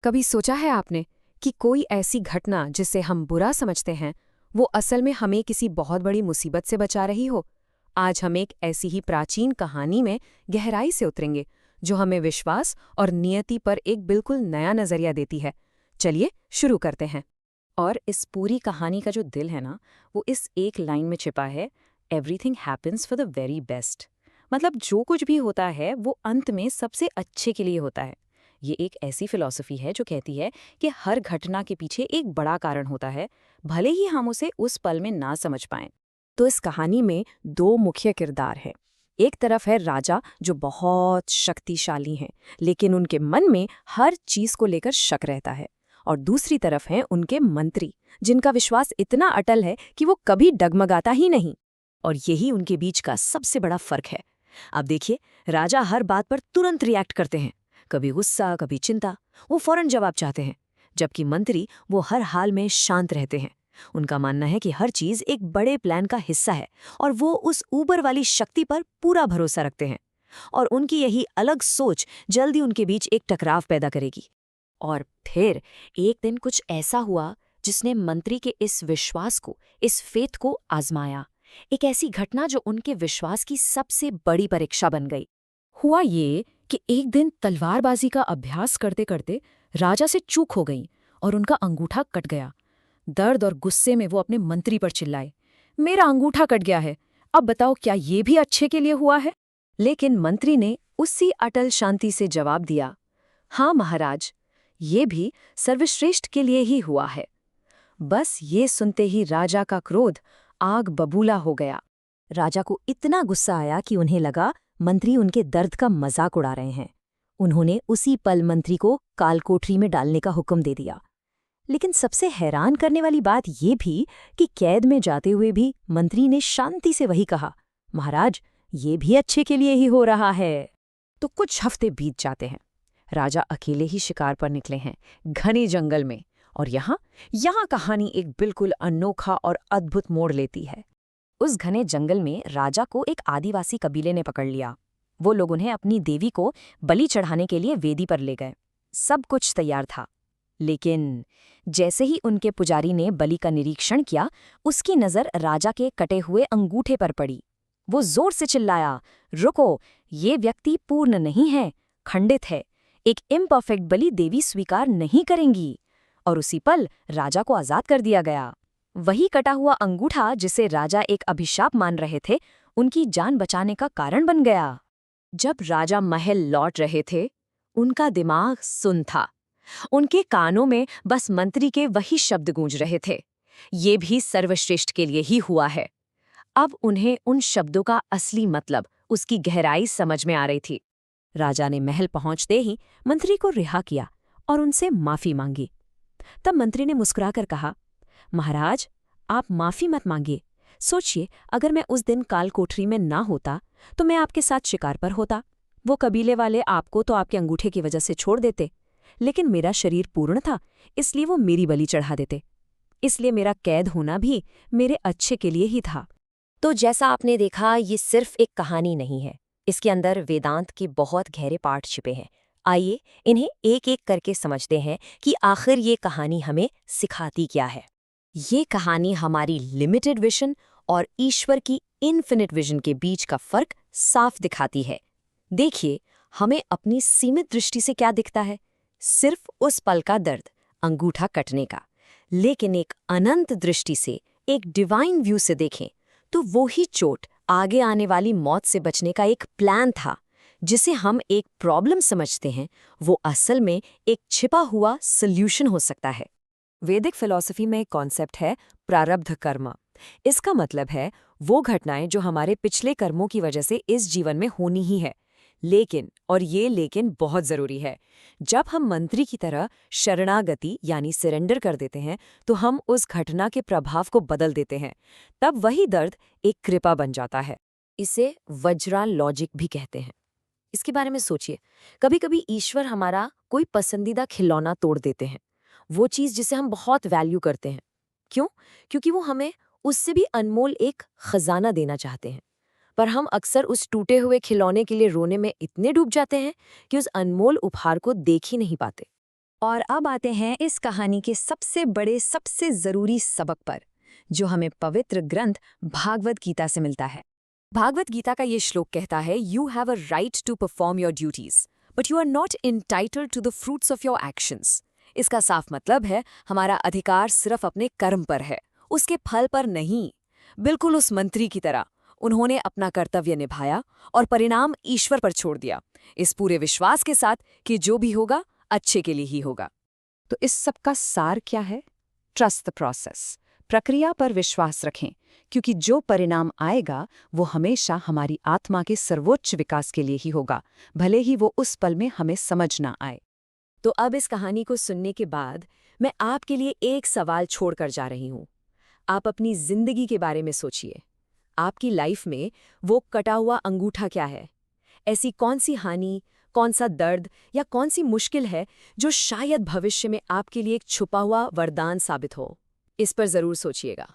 कभी सोचा है आपने कि कोई ऐसी घटना जिसे हम बुरा समझते हैं वो असल में हमें किसी बहुत बड़ी मुसीबत से बचा रही हो। आज हम एक ऐसी ही प्राचीन कहानी में गहराई से उतरेंगे जो हमें विश्वास और नियति पर एक बिल्कुल नया नजरिया देती है। चलिए शुरू करते हैं। और इस पूरी कहानी का जो दिल है ना, वो इस एक लाइन में छिपा है। Everything happens for the very best. मतलब जो कुछ भी होता है वो अंत में सबसे अच्छे के लिए होता है। ये एक ऐसी फिलॉसफी है जो कहती है कि हर घटना के पीछे एक बड़ा कारण होता है, भले ही हम उसे उस पल में ना समझ पाएं। तो इस कहानी में दो मुख्य किरदार हैं। एक तरफ है राजा जो बहुत शक्तिशाली हैं, लेकिन उनके मन में हर चीज को लेकर शक रहता है। और दूसरी तरफ हैं उनके मंत्री, जिनका विश्वास इतना अटल है कि वो कभी डगमगाता ही नहीं। और यही उनके बीच का सबसे बड़ा फर्क है। अब देखिए, राजा हर बात पर तुरंत रिएक्ट करते हैं, कभी गुस्सा कभी चिंता, वो फौरन जवाब चाहते हैं। जबकि मंत्री वो हर हाल में शांत रहते हैं। उनका मानना है कि हर चीज एक बड़े प्लान का हिस्सा है और वो उस ऊपर वाली शक्ति पर पूरा भरोसा रखते हैं। और उनकी यही अलग सोच जल्दी उनके बीच एक टकराव पैदा करेगी। और फिर एक दिन कुछ ऐसा हुआ जिसने मंत्री के इस विश्वास को, इस फेथ को आजमाया। एक ऐसी घटना जो उनके विश्वास की सबसे बड़ी परीक्षा बन गई। हुआ ये कि एक दिन तलवारबाजी का अभ्यास करते करते राजा से चूक हो गई और उनका अंगूठा कट गया। दर्द और गुस्से में वो अपने मंत्री पर चिल्लाए, मेरा अंगूठा कट गया है, अब बताओ क्या ये भी अच्छे के लिए हुआ है? लेकिन मंत्री ने उसी अटल शांति से जवाब दिया, हाँ महाराज, ये भी सर्वश्रेष्ठ के लिए ही हुआ है। बस ये सुनते ही राजा का क्रोध आग बबूला हो गया। राजा को इतना गुस्सा आया कि उन्हें लगा मंत्री उनके दर्द का मजाक उड़ा रहे हैं। उन्होंने उसी पल मंत्री को कालकोठरी में डालने का हुक्म दे दिया। लेकिन सबसे हैरान करने वाली बात ये भी कि कैद में जाते हुए भी मंत्री ने शांति से वही कहा, महाराज, ये भी अच्छे के लिए ही हो रहा है। तो कुछ हफ्ते बीत जाते हैं। राजा अकेले ही शिकार पर निकले हैं, घने जंगल में। और यहाँ कहानी एक बिल्कुल अनोखा और अद्भुत मोड़ लेती है। उस घने जंगल में राजा को एक आदिवासी कबीले ने पकड़ लिया। वो लोग उन्हें अपनी देवी को बलि चढ़ाने के लिए वेदी पर ले गए। सब कुछ तैयार था, लेकिन जैसे ही उनके पुजारी ने बलि का निरीक्षण किया, उसकी नज़र राजा के कटे हुए अंगूठे पर पड़ी। वो जोर से चिल्लाया, रुको, ये व्यक्ति पूर्ण नहीं है, खंडित है। एक इम्परफेक्ट बलि देवी स्वीकार नहीं करेंगी। और उसी पल राजा को आजाद कर दिया गया। वही कटा हुआ अंगूठा जिसे राजा एक अभिशाप मान रहे थे, उनकी जान बचाने का कारण बन गया। जब राजा महल लौट रहे थे, उनका दिमाग सुन्न था। उनके कानों में बस मंत्री के वही शब्द गूंज रहे थे, ये भी सर्वश्रेष्ठ के लिए ही हुआ है। अब उन्हें उन शब्दों का असली मतलब, उसकी गहराई समझ में आ रही थी। राजा ने महल पहुंचते ही मंत्री को रिहा किया और उनसे माफी मांगी। तब मंत्री ने मुस्कुराकर कहा, महाराज, आप माफी मत मांगिए। सोचिए, अगर मैं उस दिन कालकोठरी में ना होता तो मैं आपके साथ शिकार पर होता। वो कबीले वाले आपको तो आपके अंगूठे की वजह से छोड़ देते, लेकिन मेरा शरीर पूर्ण था, इसलिए वो मेरी बलि चढ़ा देते। इसलिए मेरा कैद होना भी मेरे अच्छे के लिए ही था। तो जैसा आपने देखा, ये सिर्फ एक कहानी नहीं है, इसके अंदर वेदांत के बहुत गहरे पाठ छिपे हैं। आइए इन्हें एक एक करके समझते हैं कि आखिर ये कहानी हमें सिखाती क्या है। ये कहानी हमारी लिमिटेड विजन और ईश्वर की इन्फिनिट विजन के बीच का फर्क साफ दिखाती है। देखिए, हमें अपनी सीमित दृष्टि से क्या दिखता है, सिर्फ उस पल का दर्द, अंगूठा कटने का। लेकिन एक अनंत दृष्टि से, एक डिवाइन व्यू से देखें तो वो ही चोट आगे आने वाली मौत से बचने का एक प्लान था। जिसे हम एक प्रॉब्लम समझते हैं, वो असल में एक छिपा हुआ सल्यूशन हो सकता है। वैदिक फिलॉसफी में एक कॉन्सेप्ट है प्रारब्ध कर्म। इसका मतलब है वो घटनाएं जो हमारे पिछले कर्मों की वजह से इस जीवन में होनी ही है। लेकिन, और ये लेकिन बहुत जरूरी है, जब हम मंत्री की तरह शरणागति यानी सरेंडर कर देते हैं तो हम उस घटना के प्रभाव को बदल देते हैं। तब वही दर्द एक कृपा बन जाता है। इसे वज्रा लॉजिक भी कहते हैं। इसके बारे में सोचिए, कभी कभी ईश्वर हमारा कोई पसंदीदा खिलौना तोड़ देते हैं, वो चीज जिसे हम बहुत वैल्यू करते हैं। क्यों? क्योंकि वो हमें उससे भी अनमोल एक खजाना देना चाहते हैं। पर हम अक्सर उस टूटे हुए खिलौने के लिए रोने में इतने डूब जाते हैं कि उस अनमोल उपहार को देख ही नहीं पाते। और अब आते हैं इस कहानी के सबसे बड़े, सबसे जरूरी सबक पर, जो हमें पवित्र ग्रंथ भागवत गीता से मिलता है। भागवत गीता का ये श्लोक कहता है, you have a right to perform your duties but you are not entitled to the fruits of your actions. इसका साफ मतलब है, हमारा अधिकार सिर्फ अपने कर्म पर है, उसके फल पर नहीं। बिल्कुल उस मंत्री की तरह उन्होंने अपना कर्तव्य निभाया और परिणाम ईश्वर पर छोड़ दिया, इस पूरे विश्वास के साथ कि जो भी होगा अच्छे के लिए ही होगा। तो इस सब का सार क्या है? Trust the process. प्रक्रिया पर विश्वास रखें, क्योंकि जो परिणाम आएगा वो हमेशा हमारी आत्मा के सर्वोच्च विकास के लिए ही होगा, भले ही वो उस पल में हमें समझ ना आए। तो अब इस कहानी को सुनने के बाद मैं आपके लिए एक सवाल छोड़कर जा रही हूँ। आप अपनी जिंदगी के बारे में सोचिए। आपकी लाइफ में वो कटा हुआ अंगूठा क्या है? ऐसी कौन सी हानि, कौन सा दर्द या कौन सी मुश्किल है जो शायद भविष्य में आपके लिए एक छुपा हुआ वरदान साबित हो? इस पर जरूर सोचिएगा।